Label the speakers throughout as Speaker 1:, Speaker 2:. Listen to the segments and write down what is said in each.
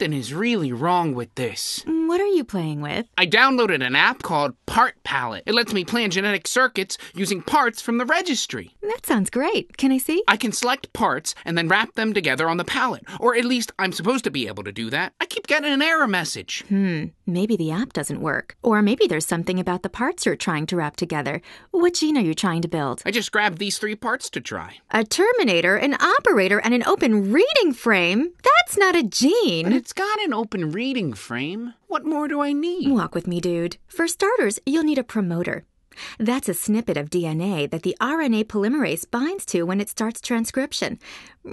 Speaker 1: Something is really wrong with this.
Speaker 2: What are you playing with?
Speaker 1: I downloaded an app called Part Palette. It lets me plan genetic circuits using parts from the registry.
Speaker 2: That sounds great. Can I see?
Speaker 1: I can select parts and then wrap them together on the palette. Or at least I'm supposed to be able to do that. I keep getting an error message.
Speaker 2: Maybe the app doesn't work. Or maybe there's something about the parts you're trying to wrap together. What gene are you trying to build?
Speaker 1: I just grabbed these 3 parts to try.
Speaker 2: A terminator, an operator, and an open reading frame? That's not a gene.
Speaker 1: But it's got an open reading frame. What more do I need?
Speaker 2: Walk with me, dude. For starters, you'll need a promoter. That's a snippet of DNA that the RNA polymerase binds to when it starts transcription.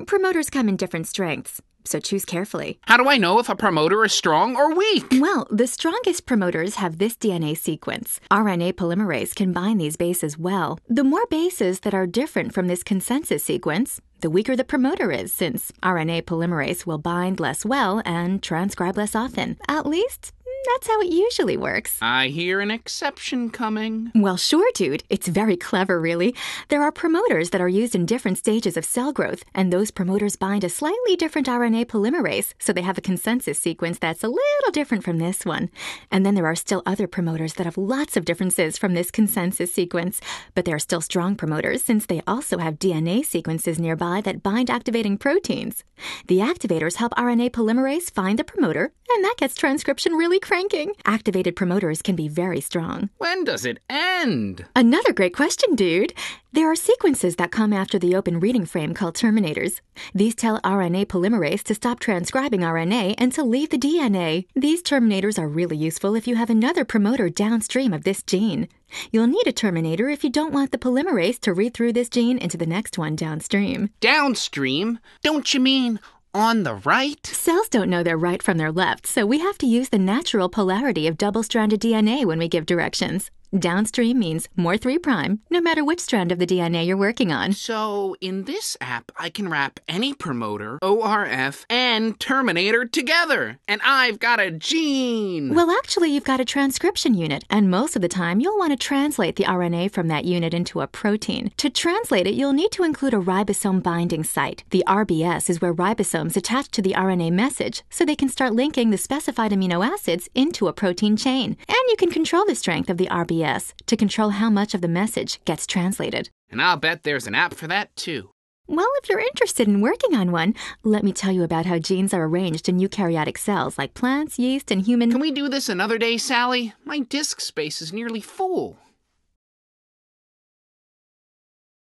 Speaker 2: Promoters come in different strengths, so choose carefully.
Speaker 1: How do I know if a promoter is strong or weak?
Speaker 2: Well, the strongest promoters have this DNA sequence. RNA polymerase can bind these bases well. The more bases that are different from this consensus sequence, the weaker the promoter is, since RNA polymerase will bind less well and transcribe less often. At least, that's how it usually works.
Speaker 1: I hear an exception coming.
Speaker 2: Well, sure, dude. It's very clever, really. There are promoters that are used in different stages of cell growth, and those promoters bind a slightly different RNA polymerase, so they have a consensus sequence that's a little different from this one. And then there are still other promoters that have lots of differences from this consensus sequence, but they are still strong promoters since they also have DNA sequences nearby that bind activating proteins. The activators help RNA polymerase find the promoter, and that gets transcription really cranking. Activated promoters can be very strong.
Speaker 1: When does it end?
Speaker 2: Another great question, dude. There are sequences that come after the open reading frame called terminators. These tell RNA polymerase to stop transcribing RNA and to leave the DNA. These terminators are really useful if you have another promoter downstream of this gene. You'll need a terminator if you don't want the polymerase to read through this gene into the next one downstream.
Speaker 1: Downstream? Don't you mean on the right?
Speaker 2: Cells don't know their right from their left, so we have to use the natural polarity of double-stranded DNA when we give directions. Downstream means more 3', no matter which strand of the DNA you're working on.
Speaker 1: So, in this app, I can wrap any promoter, ORF, and terminator together. And I've got a gene!
Speaker 2: Well, actually, you've got a transcription unit, and most of the time, you'll want to translate the RNA from that unit into a protein. To translate it, you'll need to include a ribosome binding site. The RBS is where ribosomes attach to the RNA message, so they can start linking the specified amino acids into a protein chain. And you can control the strength of the RBS to control how much of the message gets translated.
Speaker 1: And I'll bet there's an app for that, too.
Speaker 2: Well, if you're interested in working on one, let me tell you about how genes are arranged in eukaryotic cells like plants, yeast, and human...
Speaker 1: Can we do this another day, Sally? My disk space is nearly full.